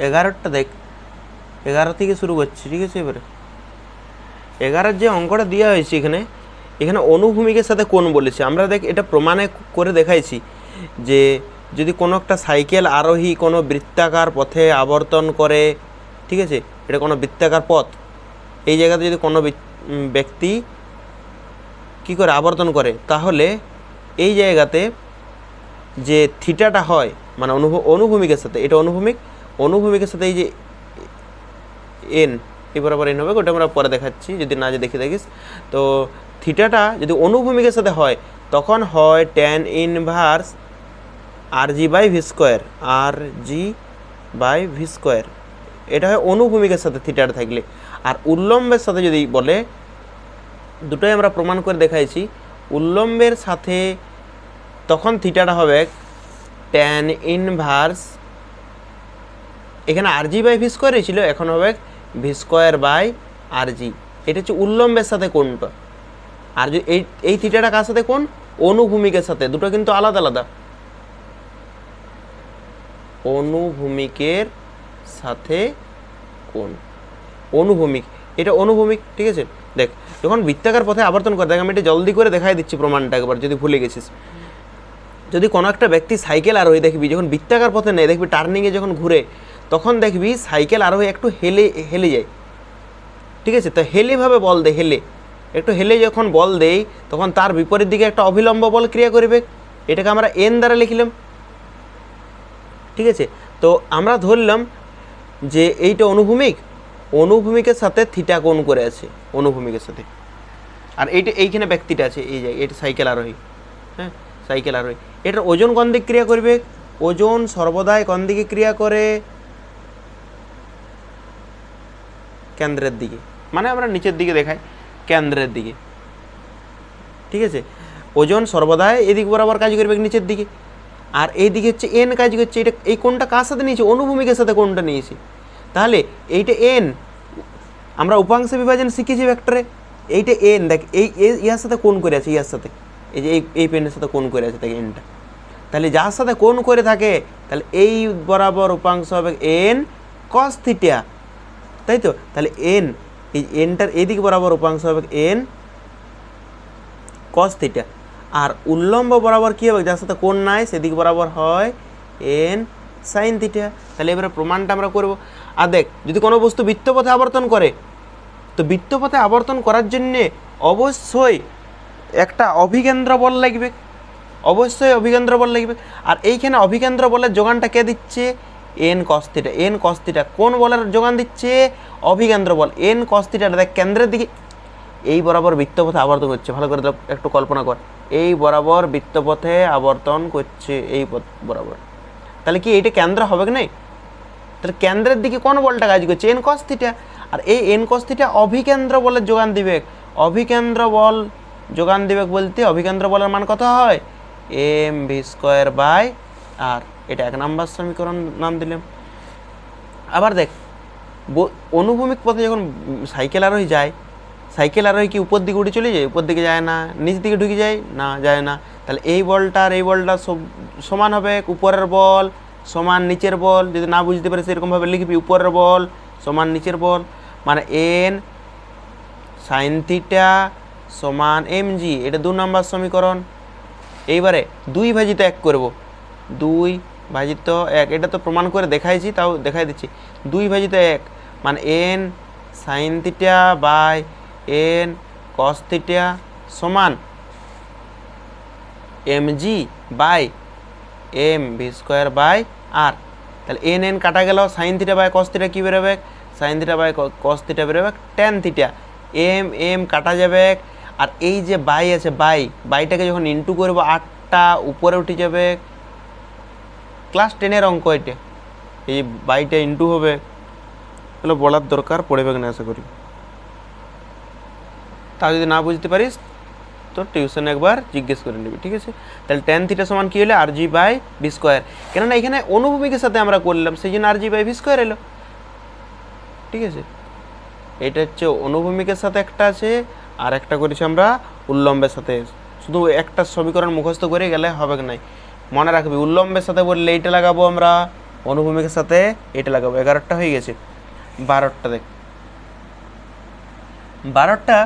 11টা দেখ, 11 থেকে শুরু করছি, ঠিক আছে। এবারে 11 যে অঙ্কটা দেওয়া হয়েছে এখানে, এখানে অনুভূমিকের সাথে কোণ বলেছে। আমরা দেখ এটা প্রমাণে করে দেখাইছি যে যদি কোনো একটা সাইকেল আরোহী কোনো বৃত্তাকার পথে আবর্তন করে, ঠিক আছে, এটা কোনো বৃত্তাকার পথ, এই জায়গাতে যদি কোনো ব্যক্তি কী করে আবর্তন করে, তাহলে এই জায়গাতে যে থিটাটা হয় মানে অনুভূমিকের সাথে, এটা অনুভূমিকের সাথে এই যে এন এই বরাবর এন হবে, ওটা আমরা পরে দেখাচ্ছি যদি না যে দেখে দেখিস। তো থিটাটা যদি অনুভূমিকের সাথে হয় তখন হয় ট্যান ইনভার্স আর জি বাই ভি স্কোয়ার, আর জি বাই ভি স্কোয়ার, এটা হয় অনুভূমিকের সাথে থিটাটা থাকলে। আর উল্লম্বের সাথে যদি বলে, দুটোই আমরা প্রমাণ করে দেখাইছি, উল্লম্বের সাথে তখন থিটাটা হবে ট্যান ইনভার্স, এখানে আর জি বাই ভি স্কোয়ারই ছিল, এখন হবে ভি স্কোয়ার বাই আর জি। এটা হচ্ছে উল্লম্বের সাথে কোণটা। আর যদি এই থিটাটা কার সাথে কোণ? অনুভূমিকের সাথে। দুটো কিন্তু আলাদা আলাদা। অনুভূমিকের সাথে কোণ, অনুভূমিক, এটা অনুভূমিক, ঠিক আছে। দেখ যখন বৃত্তাকার পথে আবর্তন করে, দেখ আমি এটা জলদি করে দেখাই দিচ্ছি প্রমাণটা একবার যদি ভুলে গেছিস। যদি কোনো একটা ব্যক্তি সাইকেল আরোহী দেখবি যখন বৃত্তাকার পথে নেই, দেখবি টার্নিংয়ে যখন ঘুরে তখন দেখবি সাইকেল আরোহী একটু হেলে যায়, ঠিক আছে। তো হেলেভাবে বল দে, একটু হেলে যখন বল দেই তখন তার বিপরীত দিকে একটা অভিলম্ব বল ক্রিয়া করবে, এটাকে আমরা এন দ্বারা লিখলাম, ঠিক আছে। তো আমরা ধরলাম যে এইটা অনুভূমিকের সাথে থিটা কোণ করে আছে, অনুভূমিকের সাথে। আর এইখানে ব্যক্তিটা আছে, এই জায়গায় এটা সাইকেল আরোহী, হ্যাঁ সাইকেল আরোহী। এটার ওজন কোন দিকে ক্রিয়া করবে? ওজন সর্বদাই কোন দিকে ক্রিয়া করে? কেন্দ্রের দিকে, মানে আমরা নিচের দিকে দেখাই কেন্দ্রের দিকে, ঠিক আছে। ওজন সর্বদাই এদিক বরাবর কাজ করবে নিচের দিকে, আর এই দিকে হচ্ছে এন কাজ করছে। এটা এই কোণটা কার সাথে নিয়েছে? অনুভূমিকের সাথে কোণটা নিয়েছে। তাহলে এইটা এন, আমরা উপাংশ বিভাজন শিখেছি ভেক্টরে, এইটা এন, দেখ এই ইয়ার সাথে কোণ করে আছে, ইয়ার সাথে এই যে এই পেনের সাথে কোণ করে আছে, দেখ এনটা। তাহলে যার সাথে কোণ করে থাকে তাহলে এই বরাবর উপাংশ হবে এন কস থিটা, তাই তো। তাহলে এন, এই এনটার এদিক বরাবর উপাংশ হবে এন কস থিটা। আর উল্লম্ব বরাবর কী হবে? যার সাথে কোণ নাই সেদিক বরাবর হয় এন সাইন থিটা। তাহলে এবারে প্রমাণটা আমরা করব। আর দেখ যদি কোনো বস্তু বৃত্তপথে আবর্তন করে, তো বৃত্তপথে আবর্তন করার জন্যে অবশ্যই একটা অভিকেন্দ্র বল লাগবে, অবশ্যই অভিকেন্দ্র বল লাগবে। আর এইখানে অভিকেন্দ্র বলের যোগানটা কে দিচ্ছে? N cos theta. N cos theta কোন বলের যোগান দিচ্ছে? অভিকেন্দ্র বল। এন কস থিটাটা দেখ কেন্দ্রের দিকে এই বরাবর বৃত্তপথে আবর্তন করছে, ভালো করে একটু কল্পনা কর, এই বরাবর বৃত্তপথে আবর্তন করছে এই পথ বরাবর। তাহলে কি এইটা কেন্দ্র হবে কি নাই? তাহলে কেন্দ্রের দিকে কোন বলটা কাজ করছে? N cos theta. আর এই এন কস থিটা অভিকেন্দ্র বলের যোগান দিবে। অভিকেন্দ্র বল যোগান দিবে বলতে অভিকেন্দ্র বলের মান কত হয়? এম ভি স্কোয়ার বাই আর। এটা 1 নম্বর সমীকরণ নাম দিলাম। আবার দেখ অনুভূমিক পথে যখন সাইকেল আরোহী যায়, সাইকেল আরোহী কি উপর দিকে উঠে চলে যায়? উপর দিকে যায় না। নিচ দিকে ঢুকে যায় না, যায় না। তাহলে এই বলটা আর এই বলটা সমান হবে, উপরের বল সমান নিচের বল। যদি না বুঝতে পারিস এরকমভাবে লিখবি, উপরের বল সমান নিচের বল, মানে এন সাইন থিটা সমান এম জি। এটা 2 নম্বর সমীকরণ। এইবারে 2 ভাজিত 1 করব, 2 ভাজিত 1, এটা তো প্রমাণ করে দেখাইছি, তাও দেখাই দিচ্ছি। 2 ভাজিত 1 মানে N sine theta by N cos theta সমান M G by M V square by R. তাহলে এন এন কাটা গেল, sine theta by cos theta কী বেরোবে? Sine theta by cos theta বেরোবে ট্যান থিটা। এম এম কাটা যাবে, আর এই যে বাই আছে বাইটাকে যখন ইন্টু করবো 8টা উপরে উঠে যাবে। ক্লাস 10-এর অঙ্ক এটা, এই বাইটা ইন্টু হবে, তাহলে বলার দরকার পড়বে না আশা করি। তা যদি না বুঝতে পারিস তো টিউশনে একবার জিজ্ঞেস করে নিবি, ঠিক আছে। তাহলে ট্যান থিটা সমান কী হলো? আর জি বাই ভি স্কোয়ার। কেননা এখানে অনুভূমিকের সাথে আমরা করলাম, সেই জন্য আর জি বাই ভি স্কোয়ার এলো, ঠিক আছে। এটা হচ্ছে অনুভূমিকের সাথে একটা আছে, আর একটা করেছি আমরা উল্লম্বের সাথে। শুধু একটা সমীকরণ মুখস্থ করে গেলে হবে নাই, মনে রাখবি উল্লম্বের সাথে বললে এইটা লাগাবো আমরা অনুভূমিকের সাথে এটা লাগাবো, 11টা হয়ে গেছে। 12টা দেখ, 12টা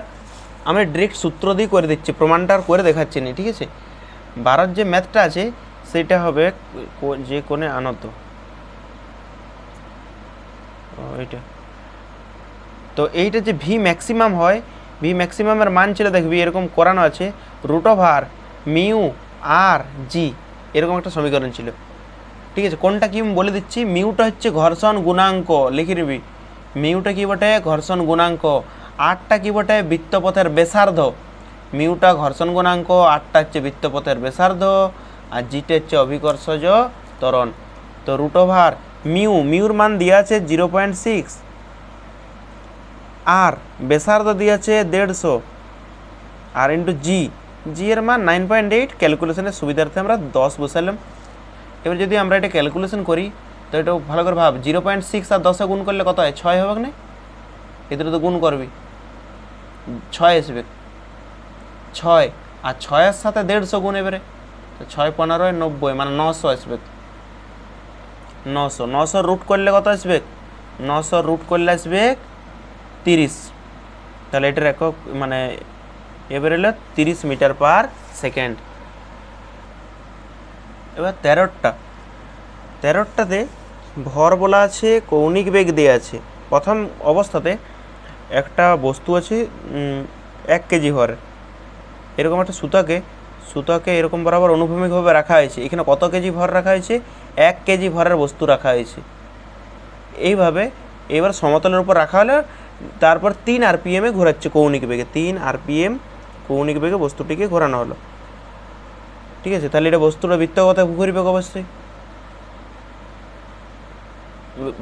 আমি ডিরেক্ট সূত্র দিয়ে করে দিচ্ছি, প্রমাণটা আর করে দেখাচ্ছি না, ঠিক আছে। 12 যে ম্যাথটা আছে সেটা হবে যে কোণে আনত, এইটা। তো এইটা যে ভি ম্যাক্সিমাম হয়, ভি ম্যাক্সিমামের মান ছিল দেখবি এরকম করানো আছে, √, মিউ আর জি, এরকম একটা সমীকরণ ছিল, ঠিক আছে। কোনটা কি আমি বলে দিচ্ছি, মিউটা হচ্ছে ঘর্ষণ গুণাঙ্ক, লিখে নিবি। মিউটা কি বটে, ঘর্ষণ গুণাঙ্ক। আরটা কি বটে, বৃত্তপথের ব্যাসার্ধ। মিউটা ঘর্ষণ গুণাঙ্ক, আরটা হচ্ছে বৃত্তপথের ব্যাসার্ধ, আর জিটা হচ্ছে অভিকর্ষজ ত্বরণ। তো √, মিউর মান দেওয়া আছে 0.6, আর ব্যাসার্ধ দিয়ে আছে 150, আর ইন্টু জি এর মান 9.8। ক্যালকুলেশনের সুবিধার্থে আমরা 10 বসালাম। এবার যদি আমরা এটা ক্যালকুলেশন করি তো এটা ভালো করে ভাব, 0.6 আর 10 গুণ করলে কত হয়, 6 হবে না? এদের তো গুণ করবি, 6 আসবে, 6 আর 6-এর সাথে 150 গুণ, এবারে 6 15 90, মানে 900 আসবে। 900 রুট করলে কত আসবে, 900 রুট করলে আসবে 30। তাহলে এটার একক মানে এবারে হলো 30 মিটার পার সেকেন্ড। এবার 13টাতে ভর বলা আছে, কৌণিক বেগ দেওয়া আছে। প্রথম অবস্থাতে একটা বস্তু আছে 1 কেজি ভরের, এরকম একটা সুতাকে এরকম বরাবর অনুভূমিকভাবে রাখা হয়েছে। এখানে কত কেজি ভর রাখা হয়েছে, 1 কেজি ভরের বস্তু রাখা হয়েছে। এইভাবে এবার সমতলের উপর রাখা হলে তারপর 3 RPM ঘোরাচ্ছে কৌণিক বেগে, 3 RPM কৌণিক বেগে বস্তুটিকে ঘোরানো হলো, ঠিক আছে। তাহলে এটা বস্তুটা বৃত্তপথে ঘুরবে, অবশ্যই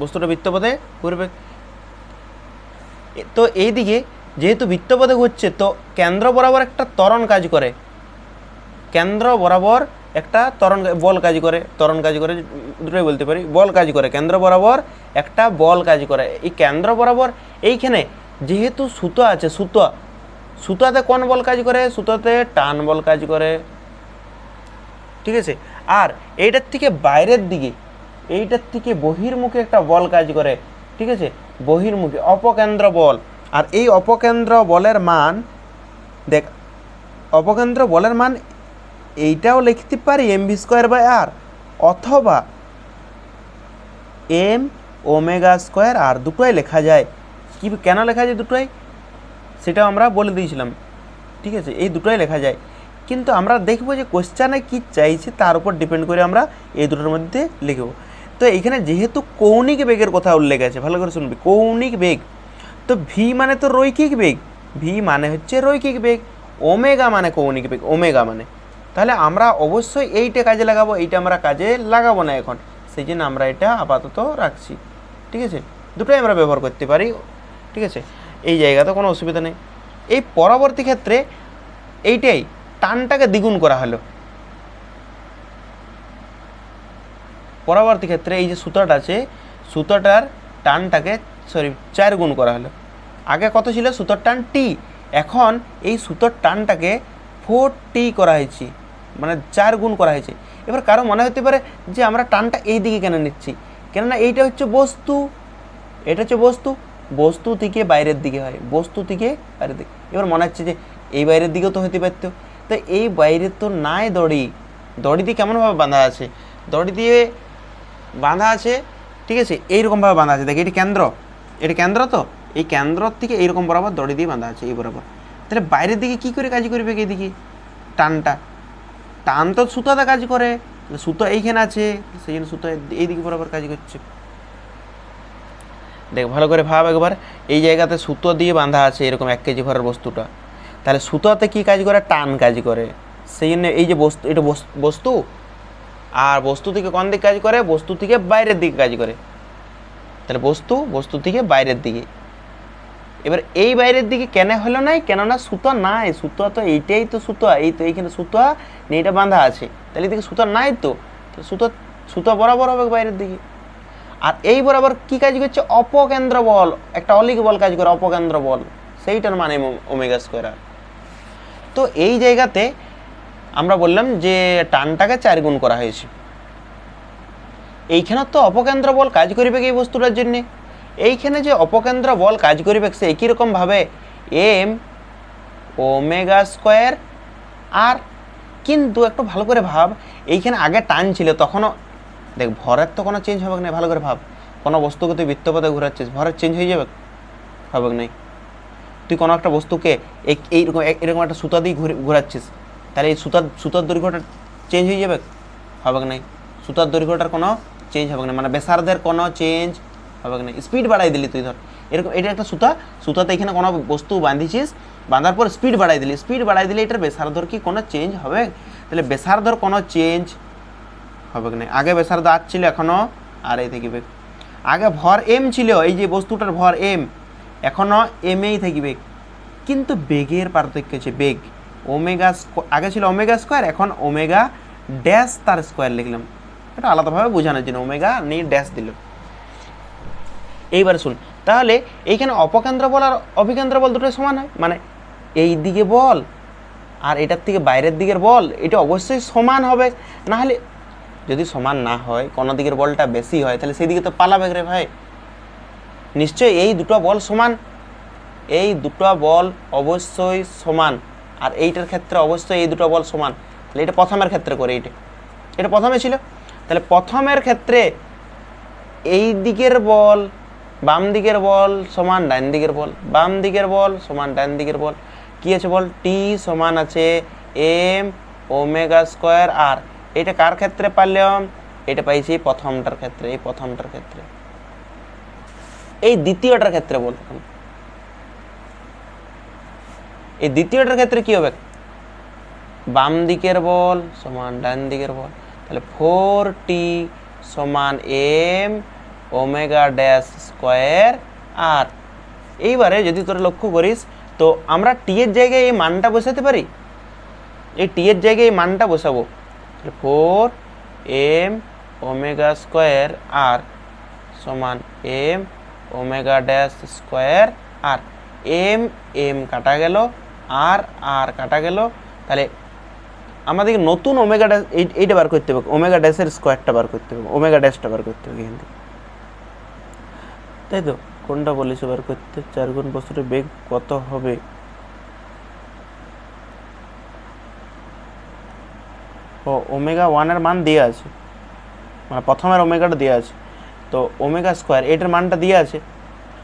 বস্তুটা বৃত্তপথে ঘুরবে। তো এইদিকে যেহেতু বৃত্তপথে ঘুরছে, তো কেন্দ্র বরাবর একটা ত্বরণ কাজ করে, কেন্দ্র বরাবর একটা বল কাজ করে, দুটোই বলতে পারি, বল কাজ করে, কেন্দ্র বরাবর একটা বল কাজ করে। এই কেন্দ্র বরাবর এইখানে যেহেতু সুতো আছে, সুতাতে কোন বল কাজ করে, সুতোতে টান বল কাজ করে, ঠিক আছে। আর এইটার থেকে বাইরের দিকে, এইটার থেকে বহির্মুখে একটা বল কাজ করে, ঠিক আছে, বহির্মুখী অপকেন্দ্র বল। আর এই অপকেন্দ্র বলের মান দেখ, অপকেন্দ্র বলের মান এইটাও লিখতে পারি mv²/r, অথবা m⍵²r, দুটোই লেখা যায়। কি কেন লেখা যায় দুটোই, সেটাও আমরা বলে দিয়েছিলাম, ঠিক আছে। এই দুটোই লেখা যায়, কিন্তু আমরা দেখবো যে কোশ্চেনে কি চাইছে তার উপর ডিপেন্ড করে আমরা এই দুটোর মধ্যে লিখব। তো এইখানে যেহেতু কৌণিক বেগের কথা উল্লেখ আছে, ভালো করে শুনবি, কৌণিক বেগ, তো ভি মানে তো রৈখিক বেগ, ভি মানে হচ্ছে রৈখিক বেগ, ওমেগা মানে কৌণিক বেগ, ওমেগা মানে, তাহলে আমরা অবশ্যই এইটা কাজে লাগাবো, এইটা আমরা কাজে লাগাবো না এখন, সেই জন্য আমরা এটা আপাতত রাখছি, ঠিক আছে। দুটোই আমরা ব্যবহার করতে পারি, ঠিক আছে, এই জায়গাতে কোনো অসুবিধা নেই। এই পরবর্তী ক্ষেত্রে এইটাই টানটাকে দ্বিগুণ করা হলো, পরবর্তী ক্ষেত্রে এই যে সুতোটা আছে, সুতোটার টানটাকে 4 গুণ করা হলো। আগে কত ছিল সুতোর টান টি, এখন এই সুতোর টানটাকে 4t করা হয়েছে, মানে 4 গুণ করা হয়েছে। এবার কারো মনে হতে পারে যে আমরা টানটা এই দিকে কেন নিচ্ছি, কেননা এইটা হচ্ছে বস্তু, এটা হচ্ছে বস্তু থেকে বাইরের দিকে হয়, বস্তু থেকে বাইরের দিকে। এবার মনে হচ্ছে যে এই বাইরের দিকেও তো হতে পারতো, তো এই বাইরে তো নাই দড়ি দিয়ে কেমনভাবে বাঁধা আছে, দড়ি দিয়ে বাঁধা আছে, ঠিক আছে, এইরকমভাবে বাঁধা আছে। দেখি এটি কেন্দ্র, তো এই কেন্দ্র থেকে এইরকম বরাবর দড়ি দিয়ে বাঁধা আছে, এই বরাবর। তাহলে বাইরের দিকে কি করে কাজ করবে, এইদিকে টান তো সুতোতে কাজ করে, সুতো এইখানে আছে, সেই জন্য সুতো এইদিকে বরাবর কাজ করছে। দেখ ভালো করে ভাব একবার, এই জায়গাতে সুতো দিয়ে বাঁধা আছে এরকম 1 কেজি ভরের বস্তুটা, তাহলে সুতোতে কি কাজ করে, টান কাজ করে, সেই জন্য এই যে বস্তু, এটা বস্তু, আর বস্তু থেকে কোন দিকে কাজ করে, বস্তু থেকে বাইরের দিকে কাজ করে, তাহলে বস্তু থেকে বাইরের দিকে। এবার এই বাইরের দিকে কেন হলো নাই, কেননা সুতো নাই, সুতো তো এইটাই তো সুতো, এই তো এইখানে সুতো এটা বাঁধা আছে, তাহলে এদিকে সুতো নাই, তো সুতো বরাবর হবে বাইরের দিকে। আর এই বরাবর কি কাজ করছে, অপকেন্দ্র বল, একটা অলিক বল কাজ করে, অপকেন্দ্র বল, সেইটার মানে ω²। তো এই জায়গাতে আমরা বললাম যে টানটাকে 4 গুণ করা হয়েছে, এইখানে তো অপকেন্দ্র বল কাজ করবে এই বস্তুটার জন্য, এইখানে যে অপকেন্দ্র বল কাজ করবে সে একই রকমভাবে এম ওমেগা স্কোয়ার আর। কিন্তু একটু ভালো করে ভাব, এইখানে আগে টান ছিল তখনও দেখ ভরের তো কোনো চেঞ্জ হবে না। ভালো করে ভাব, কোনো বস্তুকে তুই বৃত্তপথে ঘোরাচ্ছিস, ভরের চেঞ্জ হয়ে যাবে? হবে নাই। তুই কোনো একটা বস্তুকে এইরকম এরকম একটা সুতা দিয়ে ঘোরাচ্ছিস, তাহলে এই সুতার দৈর্ঘ্যটা চেঞ্জ হয়ে যাবে? হবে নাই। সুতার দৈর্ঘ্যটার কোনো চেঞ্জ হবে না, মানে ব্যাসার্ধের কোনো চেঞ্জ হবে না। স্পিড বাড়াই দিলি তুই, ধর এরকম এটা একটা সুতাতে এখানে কোনো বস্তু বাঁধিছিস, বাঁধার পর স্পিড বাড়াই দিলি এটার ব্যাসার্ধর কি কোনো চেঞ্জ হবে? তাহলে ব্যাসার্ধর কোনো চেঞ্জ হবে না। আগে ব্যাসার্ধ আর ছিল, এখনও আর এই থাকবে। আগে ভর এম ছিল, এই যে বস্তুটার ভর এম, এখনও এমই থাকবে, কিন্তু বেগের পার্থক্য হচ্ছে বেগ। ওমেগা আগে ছিল ওমেগা স্কোয়ার, এখন ওমেগা ড্যাশ তার স্কোয়ার লিখলাম, এটা আলাদাভাবে বোঝানোর জন্য ওমেগা নিয়ে ড্যাশ দিল। এইবার শুন, তাহলে এইখানে অপকেন্দ্র বল আর অভিকেন্দ্র বল দুটোই সমান হয়, মানে এই দিকে বল আর এটার থেকে বাইরের দিকের বল এটা অবশ্যই সমান হবে। না হলে যদি সমান না হয়, কোনো দিকের বলটা বেশি হয়, তাহলে সেই দিকে তো পালাবে রে ভাই। নিশ্চয়ই এই দুটো বল সমান, এই দুটো বল অবশ্যই সমান, আর এইটার ক্ষেত্রে অবশ্যই এই দুটো বল সমান। তাহলে এটা প্রথমের ক্ষেত্রে করে, এটা প্রথমে ছিল, তাহলে প্রথমের ক্ষেত্রে এই দিকের বল বাম দিকের বল সমান ডান দিকের বল, বাম দিকের বল সমান ডান দিকের বল। কী আছে বল? টি সমান আছে এম ওমেগা স্কোয়ার আর। এটা কার ক্ষেত্রে পারলাম? এটা পাইছি প্রথমটার ক্ষেত্রে, এই প্রথমটার ক্ষেত্রে। এই দ্বিতীয়টার ক্ষেত্রে বল, এই দ্বিতীয়টার ক্ষেত্রে কি হবে? বাম দিকের বল সমান ডান দিকের বল, তাহলে 4t সমান এম ওমেগা ড্যাশ স্কোয়ার আর। এইবারে যদি তোরা লক্ষ্য করিস, তো আমরা টি এর জায়গায় এই মানটা বসাতে পারি, এই টি এর জায়গায় এই মানটা বসাবো, 4m ওমেগা স্কোয়ার আর সমান এম ওমেগা ড্যাশ স্কোয়ার আর। এম এম কাটা গেল, আর আর কাটা গেল, তাহলে আমাদেরকে নতুন ওমেগা ড্যাশ এইটা বার করতে হবে, ওমেগা ড্যাশের স্কোয়ারটা বার করতে হবে, ওমেগা ড্যাশটা বার করতে হবে এখান থেকে, তাই তো? কোনটা বলিস বার করতে? 4 গুণ বস্তুর বেগ কত হবে? ও ওমেগা 1-এর মান দেওয়া আছে, মানে প্রথমের ওমেগাটা দেওয়া আছে, তো ওমেগা স্কোয়ার এটার মানটা দেওয়া আছে,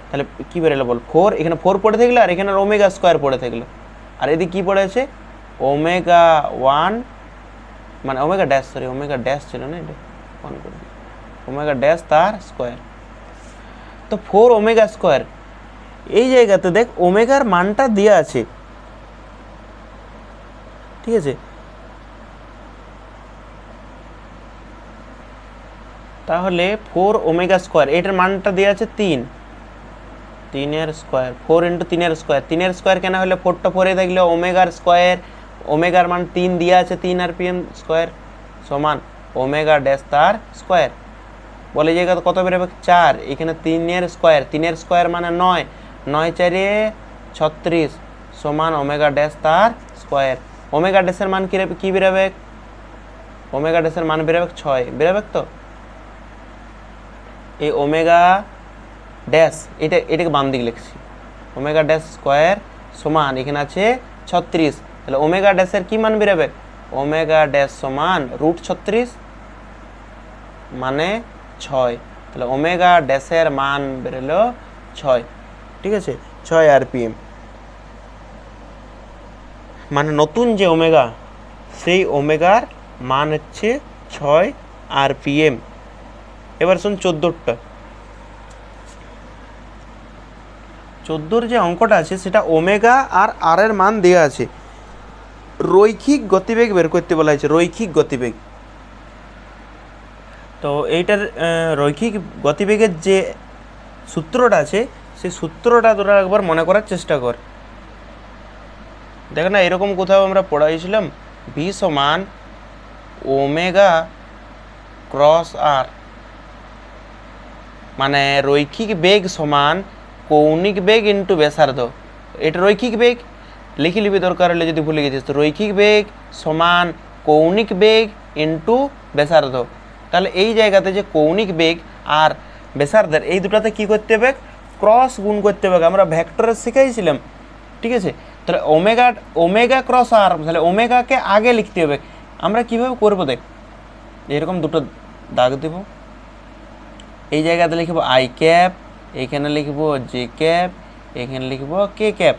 তাহলে কী বেরোলো বল? 4, এখানে 4 পড়ে থাকলো আর এখানে ওমেগা স্কোয়ার পড়ে থাকলো, আর এদিকে কী পড়ে আছে? ওমেগা 1 মানে omega dash, sorry omega dash ছিল না, এটা 1 করে দিই, ওমেগা ড্যাশ তার স্কোয়ার, তো 4 ওমেগা স্কোয়ার। এই জায়গাতে দেখ ওমেগার মানটা দেওয়া আছে, ঠিক আছে? তাহলে 4 ওমেগা স্কোয়ার এটার মানটা দেওয়া আছে 3-এর স্কোয়ার, 4 × 3-এর স্কোয়ার। 3-এর স্কোয়ার কেন হলে 4টা 4-এ থাকলে ওমেগার স্কোয়ার, ওমেগার মান 3 দেওয়া আছে, 3 আর pm স্কোয়ার সমান ওমেগা ড্যাশ তার স্কোয়ার। বলে জায়গা কত বেরোবে? 4, এখানে 3-এর স্কোয়ার, 3-এর স্কোয়ার মানে 9, 9 4 36 সমান ওমেগা ড্যাশ তার স্কোয়ার। ওমেগা ড্যাশের মান কী বেরোবে? ওমেগা ড্যাশের মান বেরোবে 6, বেরোবে তো? এই ওমেগা ড্যাশ এটাকে বাম দিকে লিখছি, ওমেগা ড্যাশ স্কোয়ার সমান এখানে আছে 36, তাহলে ওমেগা ড্যাশের কি মান বেরোবে? ওমেগা ড্যাশ সমান √36 মানে 6, তাহলে ওমেগা ড্যাশের মান বেরোলো 6, ঠিক আছে? 6 rpm, মানে নতুন যে ওমেগা সেই ওমেগার মান হচ্ছে 6 rpm। এবার শুন 14 যে অঙ্কটা আছে সেটা ওমেগা আর আর এর মান দেওয়া আছে, রৈখিক গতিবেগ বের করতে বলা হয়েছে, রৈখিক গতিবেগ। তো এইটার রৈখিক গতিবেগের যে সূত্রটা আছে সেই সূত্রটা তোরা একবার মনে করার চেষ্টা কর। দেখ না, এরকম কোথাও আমরা পড়াইছিলাম, ভি সমান ওমেগা ক্রস আর, মানে রৈখিক বেগ সমান কৌণিক বেগ ইন্টু ব্যাসার্ধ। এটা রৈখিক বেগ লিখে লিবি, দরকার হলে যদি ভুলে গেছিস। তো রৈখিক বেগ সমান কৌণিক বেগ ইন্টু ব্যাসার্ধ, তাহলে এই জায়গাতে যে কৌণিক বেগ আর ব্যাসার্ধের এই দুটাতে কি করতে হবে, ক্রস গুণ করতে হবে। আমরা ভেক্টরে শিখাইছিলাম, ঠিক আছে। তাহলে ওমেগা ক্রস আর, তাহলে ওমেগাকে আগে লিখতে হবে। আমরা কিভাবে করব দেখ, এরকম দুটো দাগ দেব, এই জায়গাতে লিখব আই ক্যাপ, এইখানে লিখব জে ক্যাপ, এখানে লিখব কে ক্যাপ।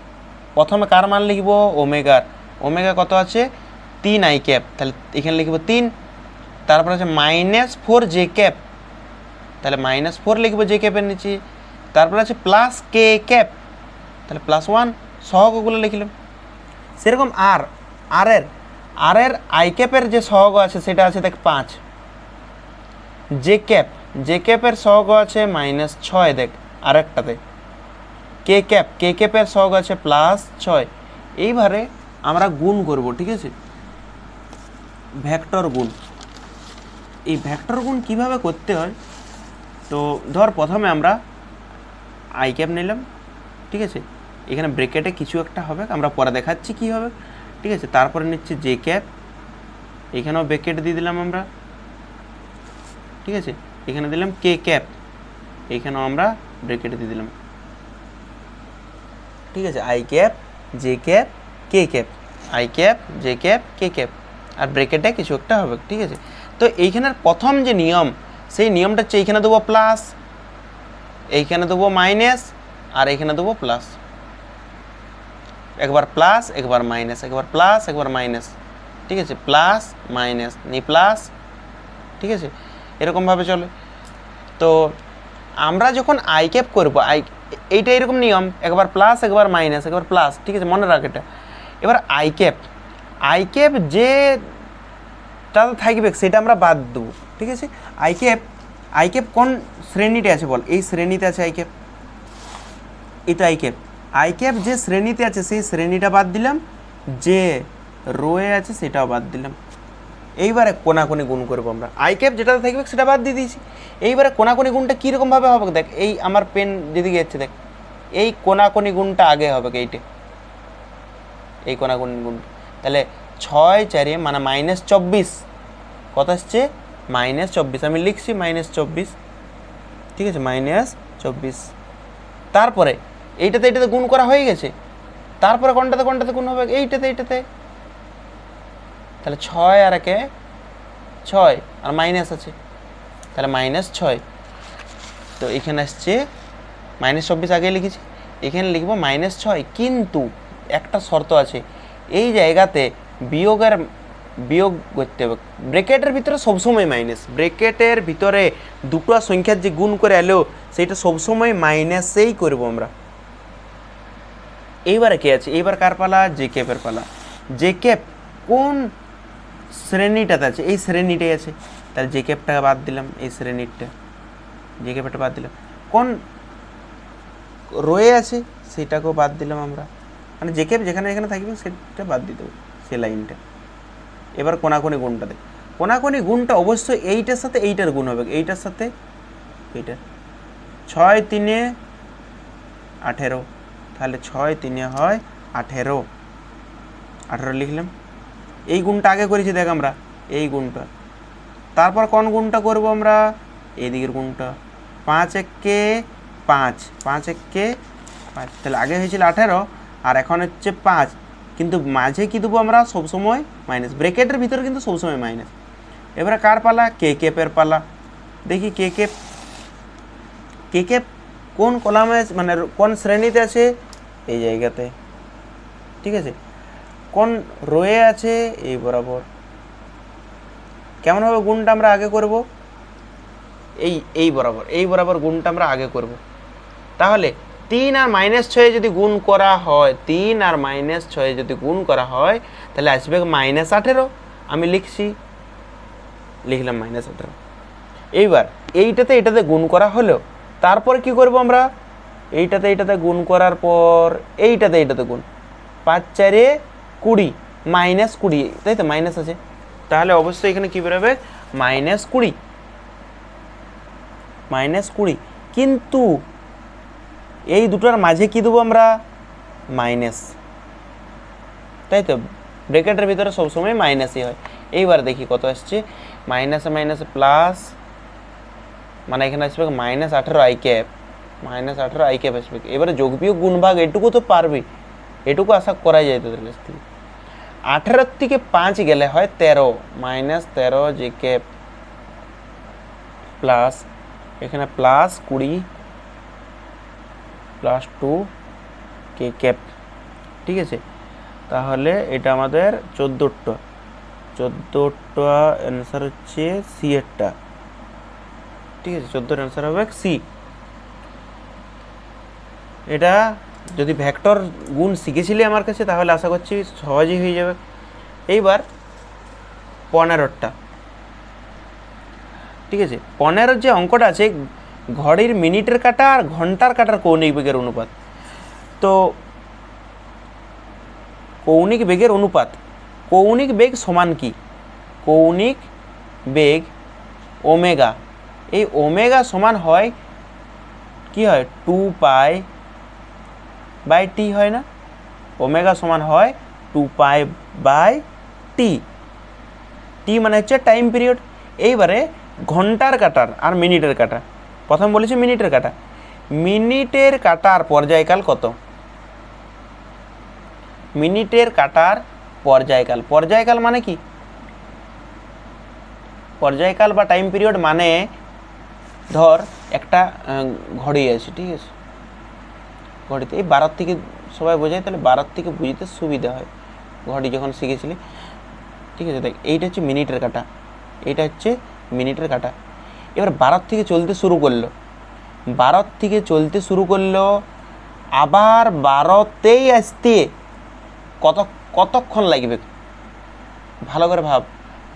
প্রথমে কার মান লিখব, ওমেগার। ওমেগা কত আছে 3 আই ক্যাপ, তাহলে এখানে লিখব 3। তারপর আছে -4 জে ক্যাপ, তাহলে -4 লিখব জে ক্যাপের নিচে। তারপর আছে প্লাস কে ক্যাপ, তাহলে +1 সহগগুলো লিখলাম। সেরকম আর এর আই ক্যাপের যে সহগ আছে সেটা আছে দেখ 5। জে ক্যাপের সহগ আছে -6 দেখ আরেকটাতে। কে ক্যাপের সহগ আছে +6। এইবারে আমরা গুণ করব, ঠিক আছে, ভেক্টর গুণ। এই ভেক্টর গুণ কিভাবে করতে হয়, তো ধর প্রথমে আমরা আই ক্যাপ নিলাম, ঠিক আছে, এখানে ব্র্যাকেটে কিছু একটা হবে, আমরা পরে দেখাচ্ছি কি হবে, ঠিক আছে। তারপরে নিচ্ছে জে ক্যাপ, এখানেও ব্র্যাকেট দিয়ে দিলাম আমরা, ঠিক আছে। এখানে দিলাম কে ক্যাপ, এখানেও আমরা ব্র্যাকেট দিয়ে দিলাম, ঠিক আছে। I cap J cap K cap, I cap J cap K cap, আর ব্র্যাকেটে কিছু একটা হবে, ঠিক আছে। তো এইখানের প্রথম যে নিয়ম, সেই নিয়মটা হচ্ছে এইখানে দেবো প্লাস, এইখানে দেবো মাইনাস, আর এইখানে দেবো প্লাস। একবার প্লাস একবার মাইনাস, একবার প্লাস একবার মাইনাস, ঠিক আছে, প্লাস মাইনাস নি প্লাস, ঠিক আছে, এরকমভাবে চলে। তো আমরা যখন আই ক্যাপ করবো, এইটা এরকম নিয়ম, একবার প্লাস একবার মাইনাস একবার প্লাস, ঠিক আছে, মনে রাখ এটা। এবার আই ক্যাপ যেটা থাকবে সেটা আমরা বাদ দেবো, ঠিক আছে। আই ক্যাপ কোন শ্রেণীতে আছে বল, এই শ্রেণীতে আছে আই ক্যাপ, এটা আই ক্যাপ যে শ্রেণীতে আছে সেই শ্রেণীটা বাদ দিলাম, যে রোয়ে আছে সেটাও বাদ দিলাম। এইবারে কোনাকুনি গুণ করবো আমরা, আই ক্যাপ যেটাতে থাকবে সেটা বাদ দিয়ে দিয়েছি। এইবারে কোনাকুনি গুণটা কীরকমভাবে হবে দেখ, এই আমার পেন যেদিকে যাচ্ছে দেখ, এই কোনাকুনি গুণটা আগে হবে এইটে, এই কোনাকুনি গুণটা। তাহলে 6 4 মানে -24, কত আসছে -24, আমি লিখছি -24, ঠিক আছে, -24। তারপরে এইটাতে গুণ করা হয়ে গেছে, তারপরে কোনটাতে গুণ হবে, এইটাতে। তাহলে 6 আর 1 6, আর মাইনাস আছে, তাহলে -6। তো এখানে আসছে -24 আগে লিখেছি, এখানে লিখবো -6। কিন্তু একটা শর্ত আছে, এই জায়গাতে বিয়োগ করতে হবে। ব্র্যাকেটের ভিতরে সবসময় মাইনাস, ব্র্যাকেটের ভিতরে দুটো সংখ্যার যে গুণ করে এলো সেইটা সবসময় মাইনাসেই করবো আমরা। এইবারে কে আছে, এইবার কার পালা, জে ক্যাপের পালা। জে ক্যাপ কোন শ্রেণীটাতে আছে, এই শ্রেণীটাই আছে, তাহলে জে ক্যাপটাকে বাদ দিলাম, এই শ্রেণীটা জে ক্যাপটা বাদ দিলাম। কোন রয়ে আছে সেটাকেও বাদ দিলাম আমরা, মানে জে ক্যাপ যেখানে যেখানে থাকবে সেটা বাদ দিয়ে দেবো, সে লাইনটা। এবার কোনাকুনি গুণটা দেখ, কোনাকুনি গুণটা অবশ্যই এইটার সাথে এইটার গুণ হবে, এইটার সাথে এইটা। 6 3 18, তাহলে 6 3 হয় 18 লিখলাম। এই গুণটা আগে করেছি দেখ আমরা, এই গুণটা। তারপর কোন গুণটা করব আমরা, এই দিকের গুণটা। 5 1 5, 5 1 5, তাহলে আগে হয়েছিল 18 আর এখন হচ্ছে 5, কিন্তু মাঝে কি দেবো আমরা সবসময় মাইনাস, ব্র্যাকেটের ভিতরে কিন্তু সবসময় মাইনাস। এবারে কার পালা, কে ক্যাপের পালা। দেখি কে ক্যাপ কোন কলামে মানে কোন শ্রেণীতে আছে, এই জায়গাতে, ঠিক আছে। কোন রোয়ে আছে, এই বরাবর। কেমনভাবে গুণটা আমরা আগে করব, এই বরাবর গুণটা আমরা আগে করব। তাহলে 3 আর -6 যদি গুণ করা হয়, 3 আর -6 যদি গুণ করা হয় তাহলে আসবে -18। আমি লিখলাম -18। এইবার এইটাতে গুণ করা হলো, তারপর কি করব আমরা, এইটাতে গুণ করার পর এইটাতে গুণ। 5 4 20, -20, তাই তো, মাইনাস আছে, তাহলে অবশ্যই এখানে কি বেরোবে -20। কিন্তু এই দুটোর মাঝে কি দেবো আমরা, মাইনাস, তাই তো, ব্র্যাকেটের ভিতরে সবসময় মাইনাসই হয়। এইবার দেখি কত আসছে, মাইনাসে মাইনাসে প্লাস, মানে এখানে আসবে -18 -18 আসবে। এবারে যোগ বিয়োগ গুণ ভাগ এটুকু তো পারবি, এটুকু আশা করাই যায় তোদের কাছ থেকে। 18 থেকে 5 গেলে হয় 13, -13 প্লাস এখানে +20 +2 ঠিক আছে। তাহলে এটা আমাদের 14টা অ্যান্সার হচ্ছে সি এরটা, ঠিক আছে। 14 অ্যান্সার হবে সি। এটা যদি ভেক্টর গুণ শিখেছিলি আমার কাছে তাহলে আশা করছি সহজেই হয়ে যাবে। এইবার 15টা, ঠিক আছে। 15 যে অঙ্কটা আছে, ঘড়ির মিনিটের কাটা আর ঘন্টার কাটার কৌণিক বেগের অনুপাত। তো কৌণিক বেগের অনুপাত, কৌণিক বেগ সমান কি? কৌণিক বেগ ওমেগা, এই ওমেগা সমান হয় কি হয় 2π/t হয় না? ওমেগা সমান হয় 2π/t, টি মানে হচ্ছে টাইম পিরিয়ড। এইবারে ঘন্টার কাটার আর মিনিটের কাটা, প্রথম বলেছি মিনিটের কাটা, মিনিটের কাটার পর্যায়কাল কত? মিনিটের কাটার পর্যায়কাল, পর্যায়কাল মানে কি? পর্যায়কাল বা টাইম পিরিয়ড মানে ধর একটা ঘড়ি আছে, ঠিক আছে। ঘড়িতে এই 12 থেকে সবাই বোঝায়, তাহলে 12 থেকে বুঝতে সুবিধা হয় ঘড়ি যখন শিখেছিলি, ঠিক আছে। দেখ এইটা হচ্ছে মিনিটের কাটা, এইটা হচ্ছে মিনিটের কাটা। এবার 12 থেকে চলতে শুরু করলো, 12 থেকে চলতে শুরু করলো, আবার 12তেই আসতে কতক্ষণ লাগবে? ভালো করে ভাব।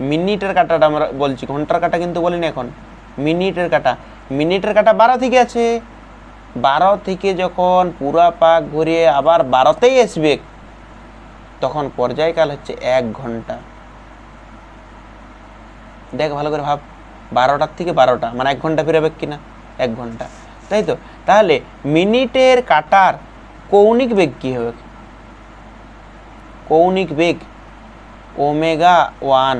মিনিটের কাটাটা আমরা বলছি, ঘন্টার কাটা কিন্তু বলি না এখন। মিনিটের কাটা, মিনিটের কাটা 12 থেকে আছে, 12 থেকে যখন পুরা পাক ঘুরিয়ে আবার 12তেই আসবে, তখন পর্যায়কাল হচ্ছে 1 ঘন্টা। দেখ ভালো করে ভাব, 12টার থেকে 12টা মানে 1 ঘন্টা ফিরাবে কিনা? 1 ঘন্টা, তাই তো। তাহলে মিনিটের কাটার কৌণিক বেগ কি হবে? কৌণিক বেগ ওমেগা 1,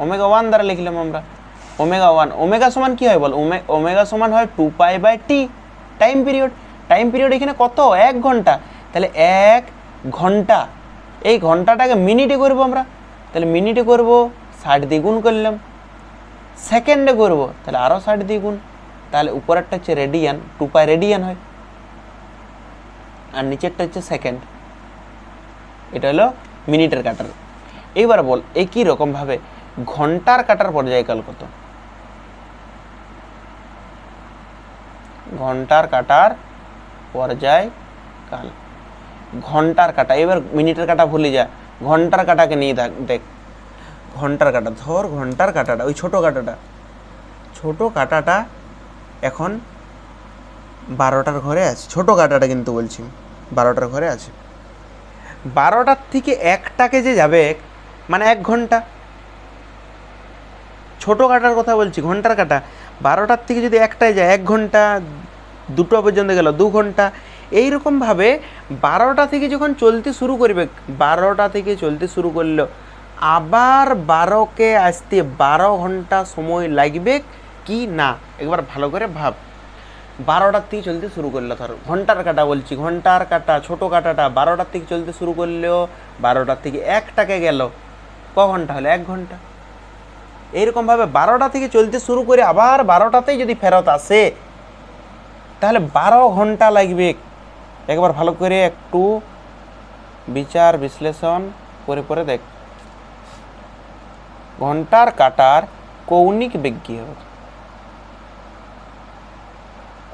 ওমেগা 1 দ্বারা লিখলাম আমরা, ওমেগা 1। ওমেগা সমান কি হয় বল? ওমেগা সমান হয় 2π/t, time period. Time period এখানে কত? 1 ঘন্টা। তাহলে 1 ঘন্টা, এই ঘন্টাটাকে মিনিটে করব আমরা, তাহলে মিনিটে করব 60 দিয়ে গুণ করলাম। সেকেন্ডে করব তাহলে আরও 60 দিয়ে গুণ, তাহলে উপরেরটা হচ্ছে রেডিয়ান, 2π রেডিয়ান হয়, আর নিচেরটা হচ্ছে সেকেন্ড। এটা হলো মিনিটের কাটার। এইবার বল একই রকমভাবে ঘন্টার কাটার পর্যায়কাল কত? ঘন্টার কাটার পর্যায়কাল, ঘন্টার কাটা। এবার মিনিটের কাটা ভুলে যা, ঘন্টার কাটাকে নিয়ে দেখ। ঘন্টার কাটা ধর, ঘন্টার কাটাটা ওই ছোট কাটাটা এখন 12টার ঘরে আছে, ছোট কাটাটা কিন্তু বলছি 12টার ঘরে আছে। 12টার থেকে 1টাকে যে যাবে মানে 1 ঘন্টা, ছোট কাটার কথা বলছি, ঘন্টার কাটা। 12টার থেকে যদি 1টায় যায় 1 ঘন্টা, 2টা পর্যন্ত গেল 2 ঘন্টা। এইরকমভাবে 12টা থেকে যখন চলতে শুরু করবে, 12টা থেকে চলতে শুরু করলো, আবার 12কে আসতে 12 ঘন্টা সময় লাগবে কি না? একবার ভালো করে ভাব। 12টার থেকে চলতে শুরু করলো, ধর ঘন্টার কাটা বলছি, ঘন্টার কাটা ছোট কাটাটা 12টার থেকে চলতে শুরু করলেও 12টার থেকে 1টাকে গেল, ক ঘন্টা হলো? 1 ঘন্টা। এইরকমভাবে 12টা থেকে চলতে শুরু করে আবার 12টাতেই যদি ফেরত আসে তাহলে 12 ঘন্টা লাগবে। একবার ভালো করে একটু বিচার বিশ্লেষণ করে দেখ, ঘন্টার কাটার কৌণিক বেগ কি হবে?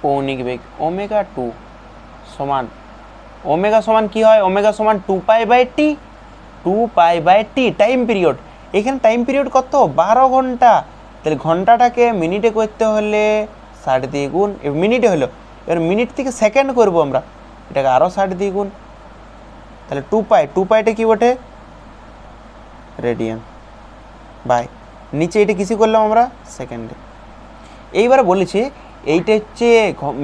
কৌণিক বেগ ওমেগা 2 সমান, ওমেগা সমান কি হয়? ওমেগা সমান 2π/t, 2π/t টাইম পিরিয়ড। এখানে টাইম পিরিয়ড কত? 12 ঘন্টা। তাহলে ঘন্টাটাকে মিনিটে করতে হলে 60 দিয়ে গুণ, মিনিটে হলো, এবার মিনিট থেকে সেকেন্ড করব আমরা, এটাকে আরও 60 দিয়ে গুণ, তাহলে 2πটা কি বটে? রেডিয়ান বাই নিচে এটা কিসে করলাম আমরা? সেকেন্ডে। এইবার বলেছে এইটা হচ্ছে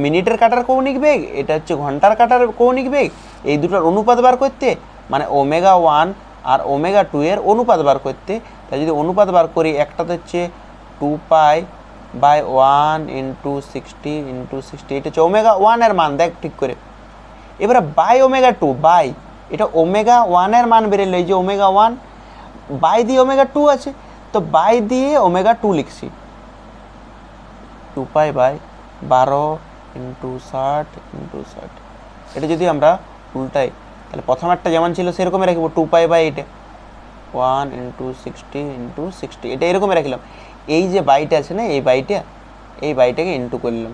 মিনিটের কাটার কৌণিক বেগ, এটা হচ্ছে ঘন্টার কাটার কৌণিক বেগ, এই দুটোর অনুপাত বার করতে, মানে ওমেগা 1 আর ওমেগা 2 এর অনুপাত বার করতে। তাই যদি অনুপাত বার করি, একটাতে হচ্ছে 2π/1 × 60 এটা হচ্ছে ওমেগা 1 এর মান, দেখ ঠিক করে। এবারে বাই ওমেগা 2, বাই এটা ওমেগা 1 এর মান বেরোলো, এই যে ওমেগা 1 বাই দিয়ে ওমেগা 2 আছে, তো বাই দিয়ে ওমেগা 2 লিখছি। 2π/12 × 60 এটা যদি আমরা উল্টাই তাহলে প্রথম একটা যেমন ছিল সেরকমই রাখবো, 2π/8 1 × 60 এটা এরকমই রাখলাম। এই যে বাইটা আছে না, এই বাইটাকে ইন্টু করলাম,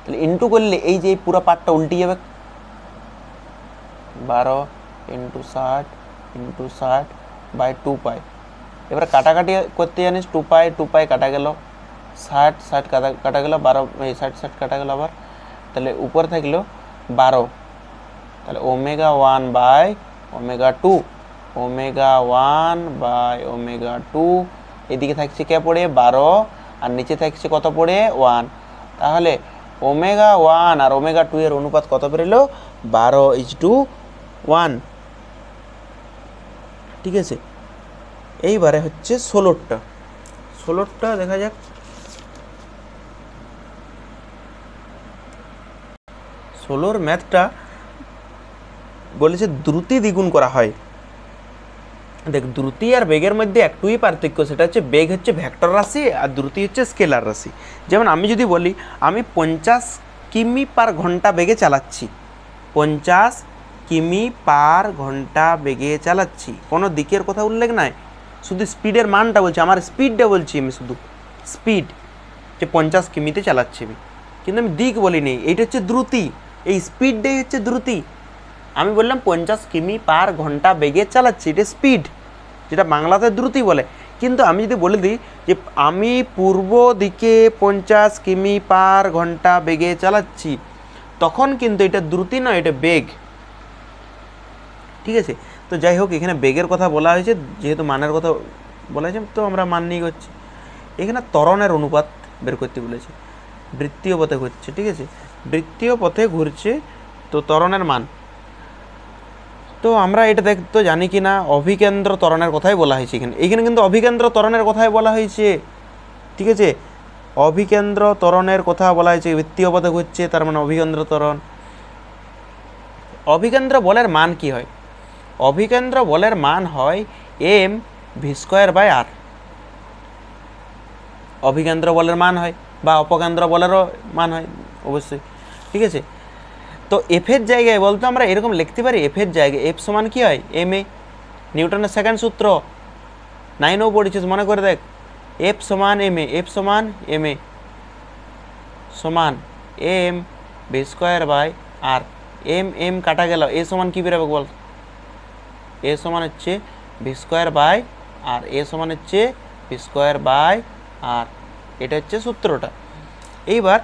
তাহলে ইন্টু করলে এই যে পুরো পার্টটা উল্টে যাবে, 12 × 60/2π। এবার কাটাকাটি করতে জানিস, 2π কাটা গেল, 60 কাটা গেল, 12 কাটা গেল আবার, তাহলে উপরে থাকলো 12, তাহলে ওমেগা 1/ওমেগা 2, ওমেগা 1/ওমেগা 2, এদিকে থাকছে কে পড়ে 12 আর নিচে থাকছে কত পড়ে 1, তাহলে ওমেগা 1 আর ওমেগা 2 এর অনুপাত কত বেরোলো 12:1। ঠিক আছে, এইবারে হচ্ছে 16টা দেখা যাক। 16 ম্যাথটা বলেছে দ্রুতি দ্বিগুণ করা হয়। দেখ, দ্রুতি আর বেগের মধ্যে একটুই পার্থক্য, সেটা হচ্ছে বেগ হচ্ছে ভেক্টর রাশি আর দ্রুতি হচ্ছে স্কেলার রাশি। যেমন আমি যদি বলি আমি 50 কিমি/ঘন্টা বেগে চালাচ্ছি, 50 কিমি/ঘন্টা বেগে চালাচ্ছি, কোনো দিকের কথা উল্লেখ নাই, শুধু স্পিডের মানটা বলছি, আমার স্পিডটা বলছি, আমি শুধু স্পিড যে 50 কিমিতে চালাচ্ছি আমি, কিন্তু আমি দিক বলিনি। এইটা হচ্ছে দ্রুতি, এই স্পিডটাই হচ্ছে দ্রুতি। আমি বললাম 50 কিমি/ঘন্টা বেগে চালাচ্ছি, এটা স্পিড, যেটা বাংলাতে দ্রুতি বলে। কিন্তু আমি যদি বলে দিই যে আমি পূর্ব দিকে 50 কিমি/ঘন্টা বেগে চালাচ্ছি, তখন কিন্তু এটা দ্রুতি নয়, এটা বেগ। ঠিক আছে, তো যাই হোক, এখানে বেগের কথা বলা হয়েছে, যেহেতু মানের কথা বলা হয়েছে তো আমরা মান নিয়ে করছি। এখানে ত্বরণের অনুপাত বের করতে বলেছে, বৃত্তীয় পথে ঘুরছে। ঠিক আছে, বৃত্তীয় পথে ঘুরছে, তো ত্বরণের মান, তো আমরা এটা দেখতে জানি কি না, অভিকেন্দ্র ত্বরণের কথাই বলা হয়েছে এখানে কিন্তু অভিকেন্দ্র ত্বরণের কথাই বলা হয়েছে। ঠিক আছে, অভিকেন্দ্র ত্বরণের কথা বলা হয়েছে, বৃত্তীয় পথে ঘুরছে, তার মানে অভিকেন্দ্র ত্বরণ। অভিকেন্দ্র বলের মান কি হয়? অভিকেন্দ্র বলের মান হয় mv²/r, অভিকেন্দ্র বলের মান হয়, বা অপকেন্দ্র বলেরও মান হয় অবশ্যই। ঠিক আছে, তো এফের জায়গায় বলতো আমরা এরকম লিখতে পারি, এফের জায়গায় এফ সমান কি হয় ma, নিউটনের সেকেন্ড সূত্র 9 পড়েছিস মনে করে দেখ, এফ সমান ma, এফ সমান ma সমান mv²/r, m কাটা গেল, এ সমান কি বেরোবে বল, এ সমান হচ্ছে v²/r, এ সমান হচ্ছে v²/r, এটা হচ্ছে সূত্রটা। এইবার